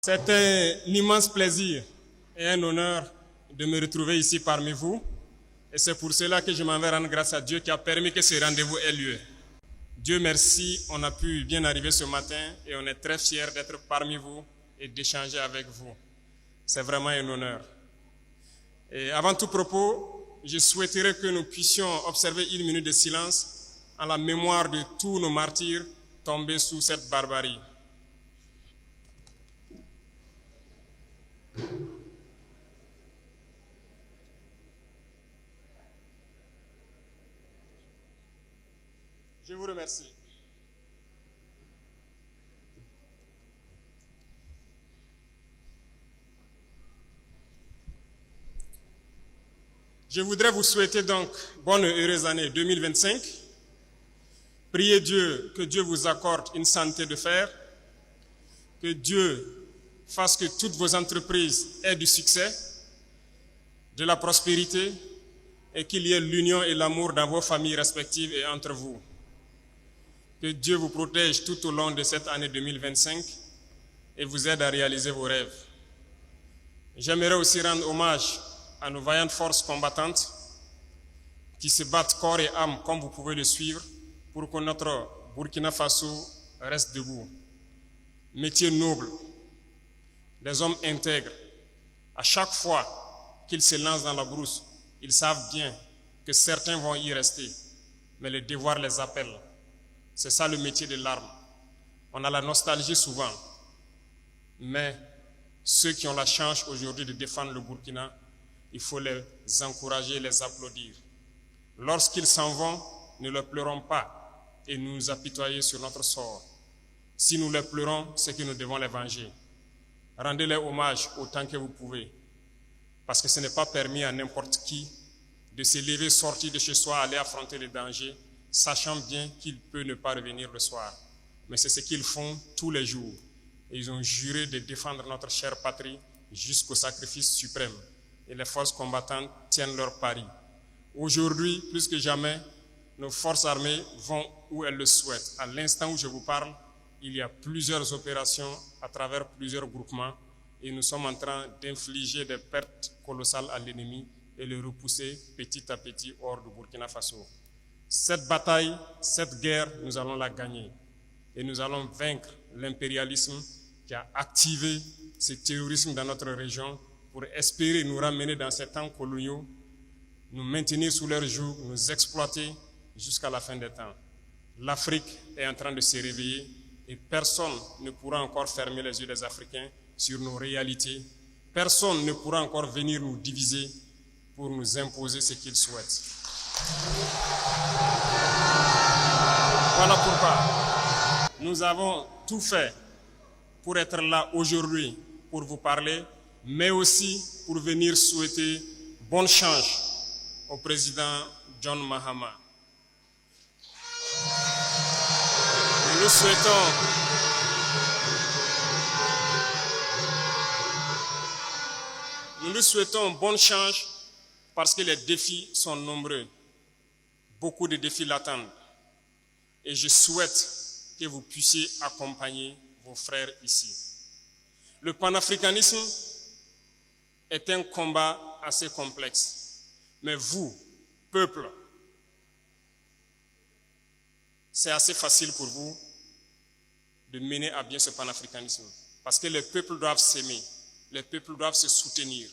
C'est un immense plaisir et un honneur de me retrouver ici parmi vous. Et c'est pour cela que je m'en vais rendre grâce à Dieu qui a permis que ce rendez-vous ait lieu. Dieu merci, on a pu bien arriver ce matin et on est très fiers d'être parmi vous et d'échanger avec vous. C'est vraiment un honneur. Et avant tout propos, je souhaiterais que nous puissions observer une minute de silence en la mémoire de tous nos martyrs tombés sous cette barbarie. Je vous remercie. Je voudrais vous souhaiter donc bonne et heureuse année 2025. Priez Dieu, que Dieu vous accorde une santé de fer, que Dieu fasse que toutes vos entreprises aient du succès, de la prospérité et qu'il y ait l'union et l'amour dans vos familles respectives et entre vous. Que Dieu vous protège tout au long de cette année 2025 et vous aide à réaliser vos rêves. J'aimerais aussi rendre hommage à nos vaillantes forces combattantes qui se battent corps et âme, comme vous pouvez le suivre, pour que notre Burkina Faso reste debout. Métier noble, des hommes intègres. À chaque fois qu'ils se lancent dans la brousse, ils savent bien que certains vont y rester, mais le devoir les appelle. C'est ça le métier de l'arme. On a la nostalgie souvent, mais ceux qui ont la chance aujourd'hui de défendre le Burkina, il faut les encourager, les applaudir. Lorsqu'ils s'en vont, ne leur pleurons pas et nous apitoyer sur notre sort. Si nous les pleurons, c'est que nous devons les venger. Rendez-les hommage autant que vous pouvez, parce que ce n'est pas permis à n'importe qui de se lever, sortir de chez soi, aller affronter les dangers, sachant bien qu'il peut ne pas revenir le soir. Mais c'est ce qu'ils font tous les jours. Et ils ont juré de défendre notre chère patrie jusqu'au sacrifice suprême. Et les forces combattantes tiennent leur pari. Aujourd'hui, plus que jamais, nos forces armées vont où elles le souhaitent. À l'instant où je vous parle, il y a plusieurs opérations à travers plusieurs groupements et nous sommes en train d'infliger des pertes colossales à l'ennemi et le repousser petit à petit hors du Burkina Faso. Cette bataille, cette guerre, nous allons la gagner et nous allons vaincre l'impérialisme qui a activé ce terrorisme dans notre région pour espérer nous ramener dans ces temps coloniaux, nous maintenir sous leur joug, nous exploiter jusqu'à la fin des temps. L'Afrique est en train de se réveiller et personne ne pourra encore fermer les yeux des Africains sur nos réalités. Personne ne pourra encore venir nous diviser pour nous imposer ce qu'ils souhaitent. Voilà pourquoi nous avons tout fait pour être là aujourd'hui, pour vous parler, mais aussi pour venir souhaiter bonne chance au président John Mahama. Nous lui souhaitons bonne chance parce que les défis sont nombreux. Beaucoup de défis l'attendent. Et je souhaite que vous puissiez accompagner vos frères ici. Le panafricanisme est un combat assez complexe. Mais vous, peuple, c'est assez facile pour vous de mener à bien ce panafricanisme. Parce que les peuples doivent s'aimer, les peuples doivent se soutenir.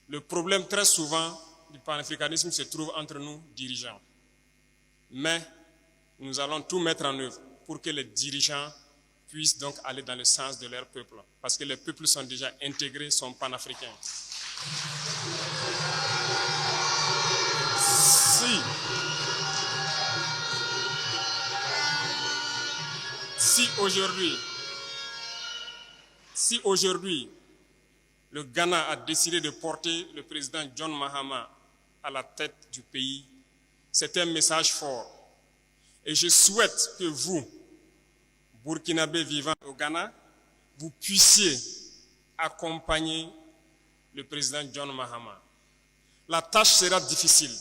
Le problème très souvent du panafricanisme se trouve entre nous, dirigeants. Mais nous allons tout mettre en œuvre pour que les dirigeants puissent donc aller dans le sens de leur peuple. Parce que les peuples sont déjà intégrés, sont panafricains. Si aujourd'hui le Ghana a décidé de porter le président John Mahama à la tête du pays, c'est un message fort. Et je souhaite que vous, Burkinabés vivant au Ghana, vous puissiez accompagner le président John Mahama. La tâche sera difficile.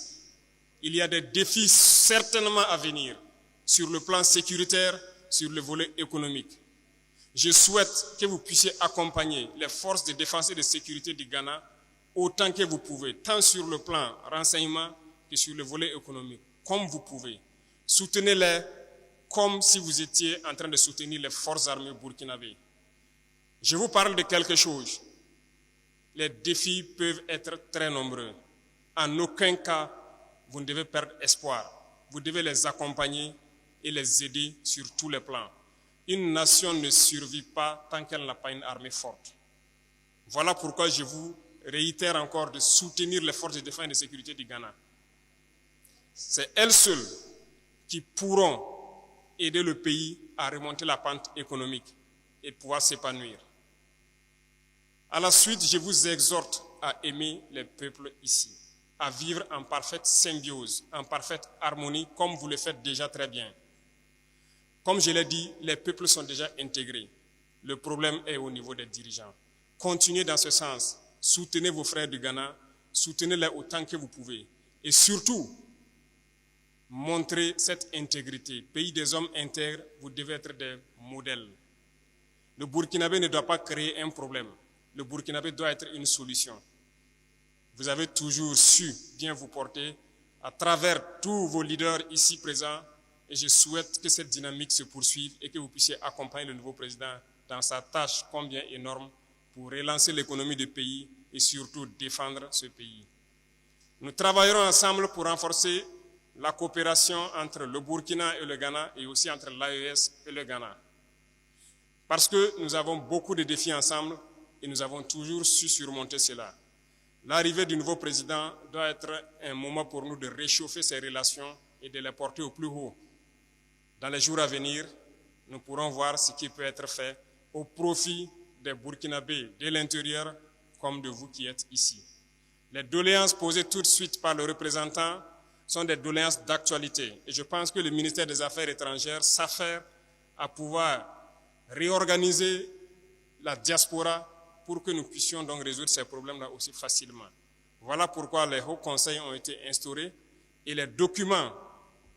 Il y a des défis certainement à venir sur le plan sécuritaire, sur le volet économique. Je souhaite que vous puissiez accompagner les forces de défense et de sécurité du Ghana autant que vous pouvez, tant sur le plan renseignement que sur le volet économique, comme vous pouvez. Soutenez-les comme si vous étiez en train de soutenir les forces armées burkinabées. Je vous parle de quelque chose. Les défis peuvent être très nombreux. En aucun cas, vous ne devez perdre espoir. Vous devez les accompagner et les aider sur tous les plans. Une nation ne survit pas tant qu'elle n'a pas une armée forte. Voilà pourquoi je vous réitère encore de soutenir les forces de défense et de sécurité du Ghana. C'est elles seules qui pourront aider le pays à remonter la pente économique et pouvoir s'épanouir. À la suite, je vous exhorte à aimer les peuples ici, à vivre en parfaite symbiose, en parfaite harmonie, comme vous le faites déjà très bien. Comme je l'ai dit, les peuples sont déjà intégrés. Le problème est au niveau des dirigeants. Continuez dans ce sens. Soutenez vos frères du Ghana, soutenez-les autant que vous pouvez. Et surtout, montrez cette intégrité. Pays des hommes intègres, vous devez être des modèles. Le Burkinabé ne doit pas créer un problème. Le Burkinabé doit être une solution. Vous avez toujours su bien vous porter à travers tous vos leaders ici présents et je souhaite que cette dynamique se poursuive et que vous puissiez accompagner le nouveau président dans sa tâche combien énorme pour relancer l'économie du pays et surtout défendre ce pays. Nous travaillerons ensemble pour renforcer la coopération entre le Burkina et le Ghana et aussi entre l'AES et le Ghana. Parce que nous avons beaucoup de défis ensemble et nous avons toujours su surmonter cela. L'arrivée du nouveau président doit être un moment pour nous de réchauffer ces relations et de les porter au plus haut. Dans les jours à venir, nous pourrons voir ce qui peut être fait au profit des Burkinabés de l'intérieur comme de vous qui êtes ici. Les doléances posées tout de suite par le représentant sont des doléances d'actualité. Et je pense que le ministère des Affaires étrangères s'affaire à pouvoir réorganiser la diaspora pour que nous puissions donc résoudre ces problèmes-là aussi facilement. Voilà pourquoi les hauts conseils ont été instaurés et les documents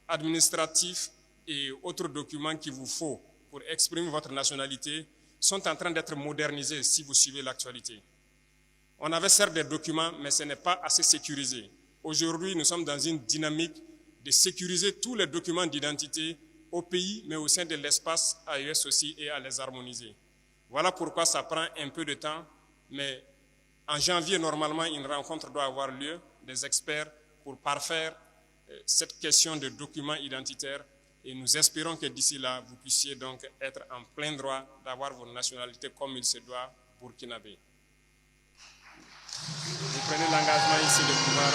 administratifs et autres documents qu'il vous faut pour exprimer votre nationalité sont en train d'être modernisés si vous suivez l'actualité. On avait certes des documents, mais ce n'est pas assez sécurisé. Aujourd'hui, nous sommes dans une dynamique de sécuriser tous les documents d'identité au pays, mais au sein de l'espace AES aussi et à les harmoniser. Voilà pourquoi ça prend un peu de temps, mais en janvier, normalement, une rencontre doit avoir lieu des experts pour parfaire cette question de documents identitaires et nous espérons que d'ici là, vous puissiez donc être en plein droit d'avoir votre nationalité comme il se doit burkinabé. Vous prenez l'engagement ici de pouvoir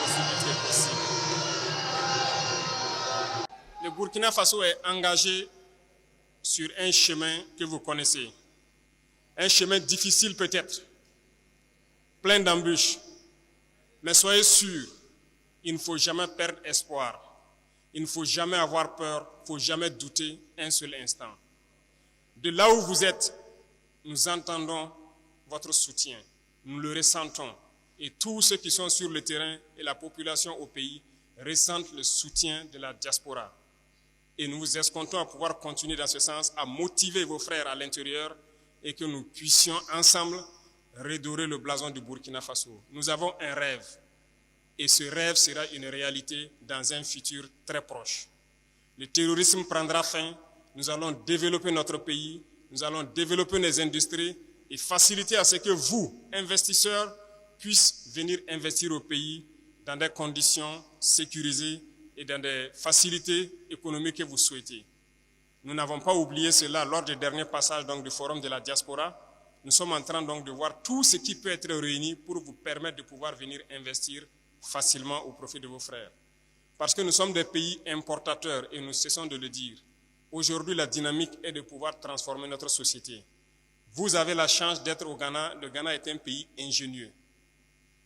aussi vite que possible. Le Burkina Faso est engagé sur un chemin que vous connaissez. Un chemin difficile peut-être, plein d'embûches. Mais soyez sûrs, il ne faut jamais perdre espoir. Il ne faut jamais avoir peur, il ne faut jamais douter un seul instant. De là où vous êtes, nous entendons votre soutien. Nous le ressentons. Et tous ceux qui sont sur le terrain et la population au pays ressentent le soutien de la diaspora. Et nous vous escomptons à pouvoir continuer dans ce sens, à motiver vos frères à l'intérieur et que nous puissions ensemble redorer le blason du Burkina Faso. Nous avons un rêve et ce rêve sera une réalité dans un futur très proche. Le terrorisme prendra fin, nous allons développer notre pays, nous allons développer nos industries et faciliter à ce que vous, investisseurs, puissiez venir investir au pays dans des conditions sécurisées et dans des facilités économiques que vous souhaitez. Nous n'avons pas oublié cela lors du dernier passage donc, du Forum de la diaspora. Nous sommes en train donc, de voir tout ce qui peut être réuni pour vous permettre de pouvoir venir investir facilement au profit de vos frères. Parce que nous sommes des pays importateurs et nous cessons de le dire. Aujourd'hui, la dynamique est de pouvoir transformer notre société. Vous avez la chance d'être au Ghana. Le Ghana est un pays ingénieux.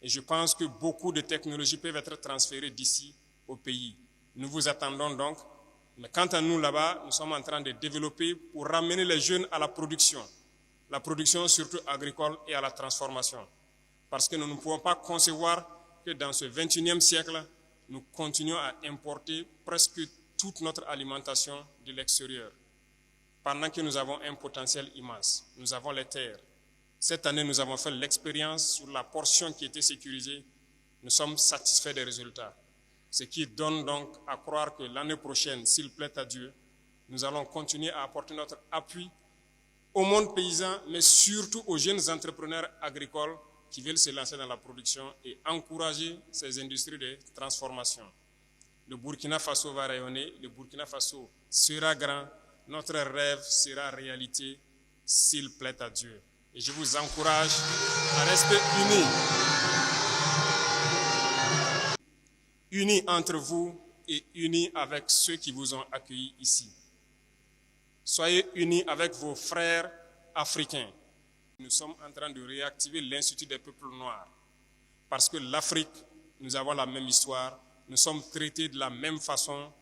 Et je pense que beaucoup de technologies peuvent être transférées d'ici au pays. Nous vous attendons donc. Mais quant à nous là-bas, nous sommes en train de développer pour ramener les jeunes à la production surtout agricole et à la transformation. Parce que nous ne pouvons pas concevoir que dans ce 21e siècle, nous continuons à importer presque toute notre alimentation de l'extérieur. pendant que nous avons un potentiel immense. Nous avons les terres. Cette année, nous avons fait l'expérience sur la portion qui était sécurisée. Nous sommes satisfaits des résultats. Ce qui donne donc à croire que l'année prochaine, s'il plaît à Dieu, nous allons continuer à apporter notre appui au monde paysan, mais surtout aux jeunes entrepreneurs agricoles qui veulent se lancer dans la production et encourager ces industries de transformation. Le Burkina Faso va rayonner, le Burkina Faso sera grand, notre rêve sera réalité s'il plaît à Dieu. Et je vous encourage à rester unis entre vous et unis avec ceux qui vous ont accueillis ici. Soyez unis avec vos frères africains. Nous sommes en train de réactiver l'Institut des peuples noirs parce que l'Afrique, nous avons la même histoire, nous sommes traités de la même façon.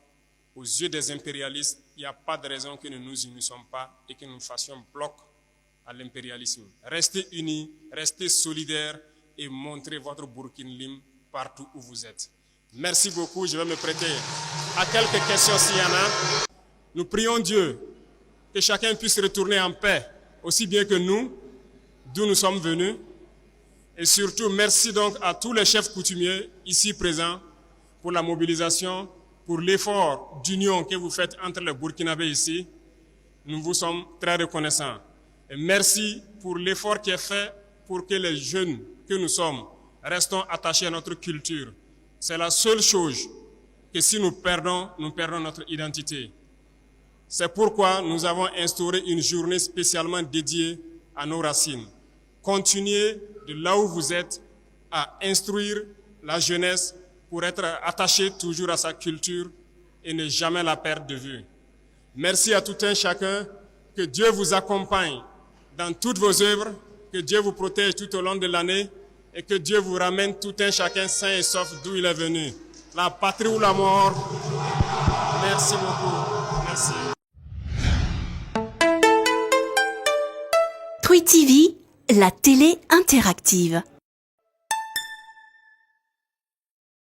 Aux yeux des impérialistes, il n'y a pas de raison que nous ne nous unissions pas et que nous fassions bloc à l'impérialisme. Restez unis, restez solidaires et montrez votre Burkina Lim partout où vous êtes. Merci beaucoup, je vais me prêter à quelques questions s'il y en a. Nous prions Dieu que chacun puisse retourner en paix, aussi bien que nous, d'où nous sommes venus. Et surtout, merci donc à tous les chefs coutumiers ici présents pour la mobilisation, pour l'effort d'union que vous faites entre les Burkinabés ici. Nous vous sommes très reconnaissants. Et merci pour l'effort qui est fait pour que les jeunes que nous sommes restons attachés à notre culture. C'est la seule chose que si nous perdons notre identité. C'est pourquoi nous avons instauré une journée spécialement dédiée à nos racines. Continuez de là où vous êtes à instruire la jeunesse pour être attaché toujours à sa culture et ne jamais la perdre de vue. Merci à tout un chacun. Que Dieu vous accompagne dans toutes vos œuvres, que Dieu vous protège tout au long de l'année et que Dieu vous ramène tout un chacun sain et sauf d'où il est venu. La patrie ou la mort. Merci beaucoup. Merci. Twi TV, la télé interactive.